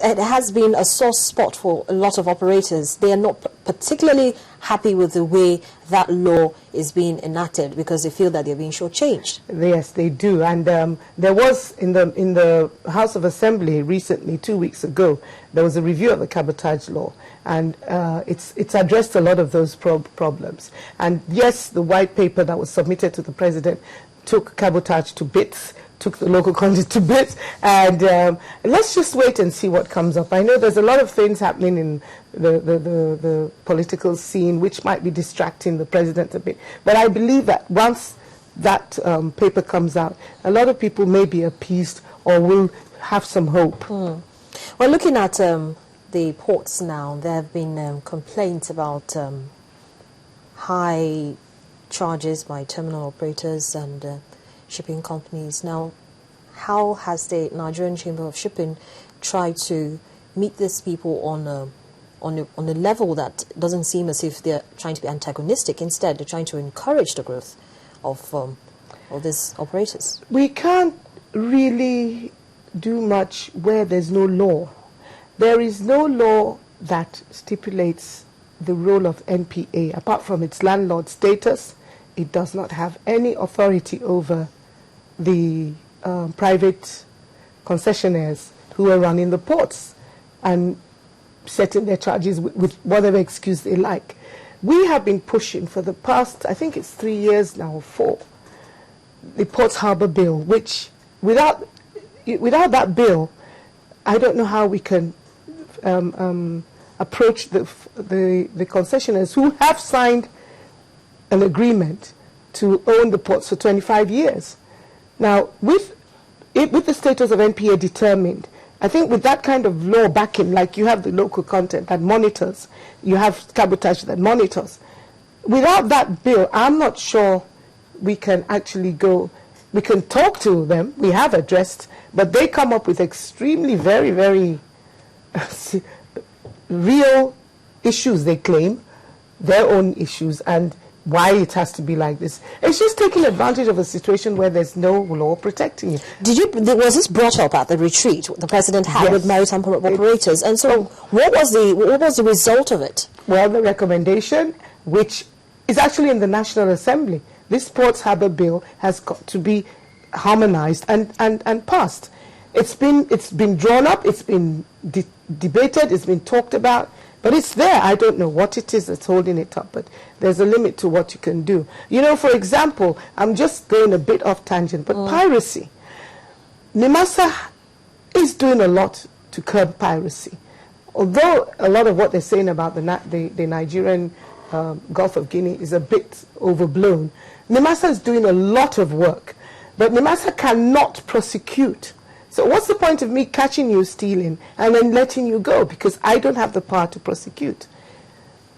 it has been a sore spot for a lot of operators. They are not particularly happy with the way that law is being enacted because they feel that they're being shortchanged. Yes, they do. And there was in the House of Assembly recently, 2 weeks ago, there was a review of the cabotage law, and it's addressed a lot of those problems. And yes, the white paper that was submitted to the president took cabotage to bits, took the local content to bits, and let's just wait and see what comes up. I know there's a lot of things happening in the political scene which might be distracting the president a bit, but I believe that once that paper comes out, a lot of people may be appeased or will have some hope. Well, looking at the ports now, there have been complaints about high charges by terminal operators and shipping companies. Now, how has the Nigerian Chamber of Shipping tried to meet these people on a level that doesn't seem as if they're trying to be antagonistic? Instead, they're trying to encourage the growth of these operators. We can't really do much where there's no law. There is no law that stipulates the role of NPA. Apart from its landlord status, it does not have any authority over the private concessionaires who are running the ports and setting their charges with whatever excuse they like. We have been pushing for the past, I think it's 3 years now, or 4, the Ports Harbour Bill, which without that bill, I don't know how we can approach the concessionaires who have signed an agreement to own the ports for 25 years. Now, with the status of NPA determined, I think with that kind of law backing, like you have the local content that monitors, you have cabotage that monitors. Without that bill, I'm not sure we can actually go, we can talk to them, we have addressed, but they come up with extremely very, very real issues, they claim, their own issues, and why it has to be like this. It's just taking advantage of a situation where there's no law protecting you. Was this brought up at the retreat the president had with maritime operators? And so, Oh. what was the result of it? Well, the recommendation, which is actually in the National Assembly, this Ports Harbour Bill has got to be harmonized and passed. It's been drawn up, it's been debated, it's been talked about, but it's there. I don't know what it is that's holding it up, but there's a limit to what you can do. You know, for example, I'm just going a bit off tangent, but piracy. NIMASA is doing a lot to curb piracy. Although a lot of what they're saying about the Nigerian Gulf of Guinea is a bit overblown, NIMASA is doing a lot of work, but NIMASA cannot prosecute. So what's the point of me catching you stealing and then letting you go? Because I don't have the power to prosecute.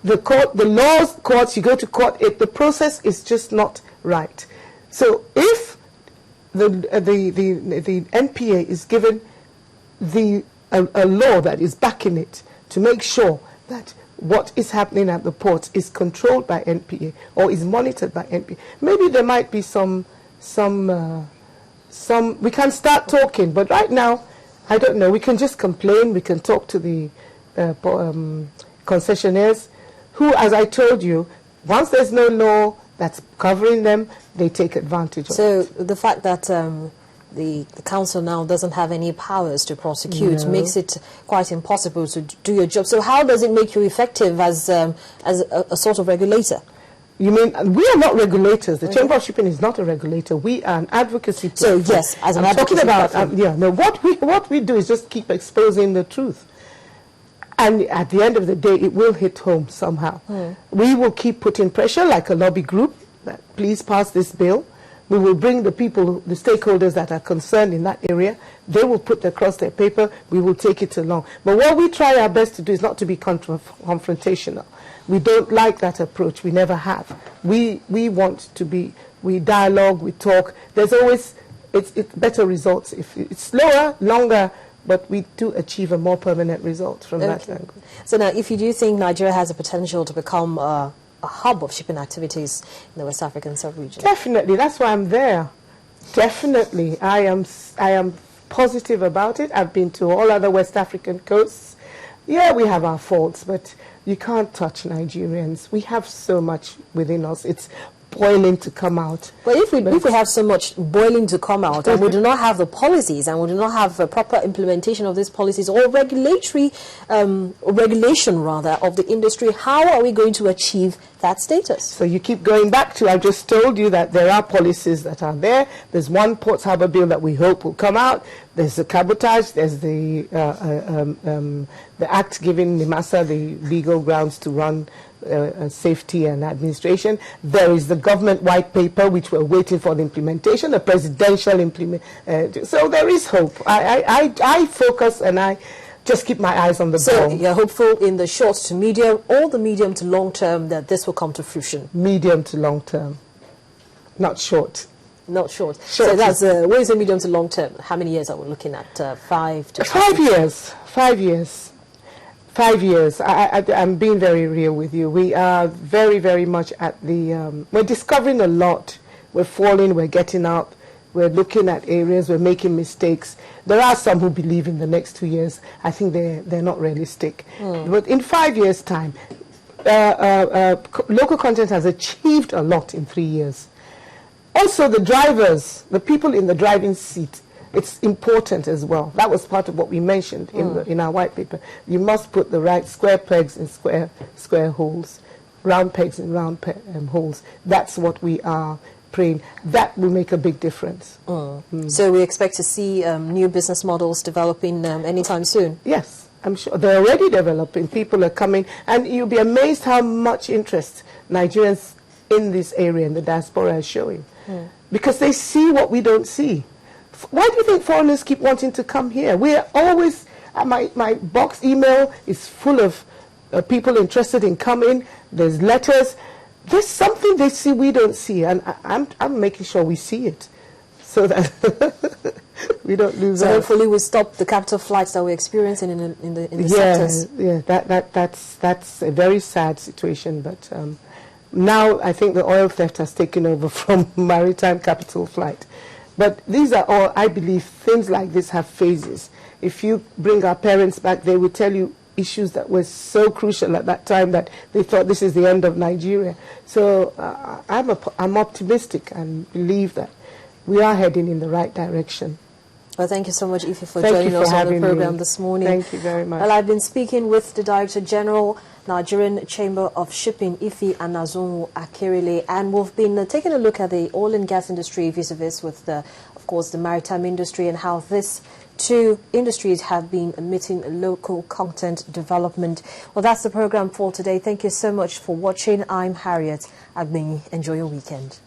The courts, you go to court, the process is just not right. So if the NPA is given a law that is backing it to make sure that what is happening at the ports is controlled by NPA or is monitored by NPA, maybe there might be some we can start talking, but right now, I don't know. We can just complain. We can talk to the concessionaires who, as I told you, once there's no law that's covering them, they take advantage of it. So the fact that the council now doesn't have any powers to prosecute makes it quite impossible to do your job. So how does it make you effective as a sort of regulator? You mean, we are not regulators. The Chamber of Shipping is not a regulator. We are an advocacy platform. So, yes, as an advocacy platform. What we do is just keep exposing the truth. And at the end of the day, it will hit home somehow. We will keep putting pressure like a lobby group, that please pass this bill. We will bring the people, the stakeholders that are concerned in that area. They will put across their paper. We will take it along. But what we try our best to do is not to be confrontational. We don't like that approach. We never have. We want to be, we dialogue, we talk. There's always, it's better results. If it's slower, longer, but we do achieve a more permanent result from that angle. So now, if you do think Nigeria has a potential to become a hub of shipping activities in the West African sub-region? Definitely. That's why I'm there. Definitely. I am positive about it. I've been to all other West African coasts. Yeah, we have our faults, but you can't touch Nigerians. We have so much within us. It's boiling to come out. But if we have so much boiling to come out, and we do not have the policies, and we do not have a proper implementation of these policies, or regulation rather of the industry, how are we going to achieve that status? So you keep going back to, I just told you that there are policies that are there. There's one Ports Harbour Bill that we hope will come out. There's the cabotage. There's the act giving NIMASA the legal grounds to run safety and administration. There is the government white paper, which we're waiting for the implementation, the presidential implementation. So there is hope. I focus and I just keep my eyes on the ball. So you're hopeful in the short to medium, or the medium to long term, that this will come to fruition? Medium to long term, not short. Not short. So that's what is the medium to long term? How many years are we looking at? 5 to 5 years. 5 years. 5 years. I'm being very real with you. We are very, very much at the... we're discovering a lot. We're falling, we're getting up, we're looking at areas, we're making mistakes. There are some who believe in the next 2 years. I think they're not realistic. But in 5 years' time, local content has achieved a lot in 3 years. Also, the drivers, the people in the driving seat, it's important as well. That was part of what we mentioned in our white paper. You must put the right square pegs in square holes, round pegs in round holes. That's what we are praying. That will make a big difference. So we expect to see new business models developing anytime soon? Yes, I'm sure. They're already developing. People are coming. And you'll be amazed how much interest Nigerians in this area, in the diaspora, are showing. Because they see what we don't see. Why do you think foreigners keep wanting to come here? We're always, my box email is full of people interested in coming. There's letters. There's something they see we don't see, and I'm making sure we see it, so that we don't lose out. So hopefully we stop the capital flights that we're experiencing in the sectors. Yeah, that's a very sad situation, but now I think the oil theft has taken over from maritime capital flight. But these are all, I believe, things like this have phases. If you bring our parents back, they will tell you issues that were so crucial at that time that they thought this is the end of Nigeria. So I'm optimistic and believe that we are heading in the right direction. Well, thank you so much, Ife, for joining us on the program this morning. Thank you very much. Well, I've been speaking with the Director General, Nigerian Chamber of Shipping, Ife Anazonwu Akerele, and we've been taking a look at the oil and gas industry vis-a-vis with, of course, the maritime industry, and how these two industries have been meeting local content development. Well, that's the program for today. Thank you so much for watching. I'm Harriet Agbeni. Enjoy your weekend.